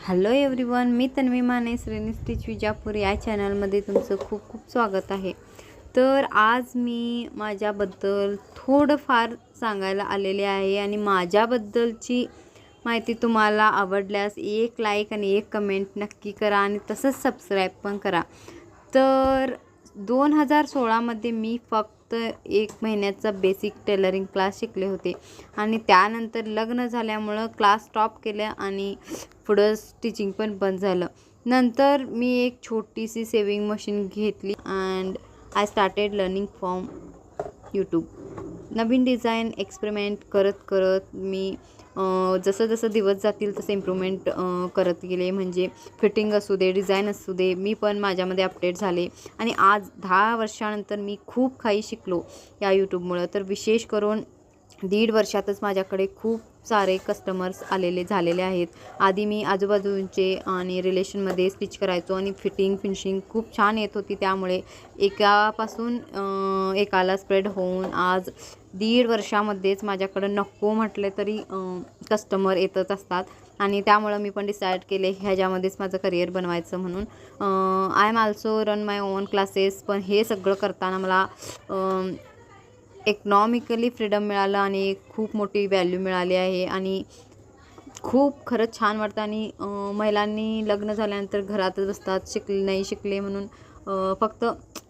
Hello everyone, मी तन्वी माने श्रेणी stitch Vijapur या चॅनलमध्ये तुमचं खूप खूप स्वागत आहे। तर आज मी माझ्याबद्दल थोडंफार सांगायला आलेले आहे आणि माझ्याबद्दलची माहिती तुम्हाला आवडल्यास एक लाईक आणि एक कमेंट नक्की करा आणि तसंच सबस्क्राईब पण करा। तर 2016 मध्ये मी फक्त 1 महिन्याचा बेसिक टेलरिंग क्लास शिकले होते आणि त्यानंतर लग्न झाल्यामुळं क्लास स्टॉप केले आणि पुढं स्टिचिंग पण बंद झालं। नंतर मी एक छोटीशी सेविंग मशीन घेतली and I started learning from YouTube. Naveen design experiment करत करत मी जसं जसं दिवस जातील तसं इम्प्रूव्हमेंट करत गेले। म्हणजे फिटिंग असू दे, डिझाईन असू दे, मी पण माझ्यामध्ये अपडेट झाले आणि आज 10 वर्षानंतर मी खूप काही शिकलो या यूट्यूबमुळं। तर विशेष करून 1.5 वर्षातच माझ्याकडे खूप सारे कस्टमर्स झालेले आहेत। आधी मी आजूबाजूंचे आणि रिलेशनमध्ये स्टिच करायचो आणि फिनिशिंग खूप छान येत होती, त्यामुळे एकापासून एकाला स्प्रेड होऊन आज 1.5 वर्षामध्येच माझ्याकडं नको म्हटले तरी कस्टमर येतच असतात आणि त्यामुळं मी पण डिसाईड केले ह्याच्यामध्येच माझं करिअर बनवायचं म्हणून। I am also run my on classes. पण हे सगळं करताना मला इकॉनॉमिकली फ्रीडम मिळालं आणि खूप मोठी व्हॅल्यू मिळाली आहे आणि खूप खरंच छान वाटतं। आणि महिलांनी लग्न झाल्यानंतर घरातच बसतात, नाही शिकले म्हणून फक्त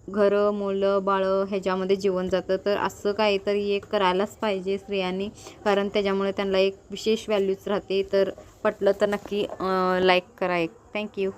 घरं, मुलं, बाळं ह्याच्यामध्ये जीवन जातं। तर असं काहीतरी एक करायलाच पाहिजे स्त्रियांनी, कारण त्याच्यामुळे त्यांना एक विशेष व्हॅल्यूच राहते। तर पटलं तर नक्की लाईक करा एक। थँक्यू।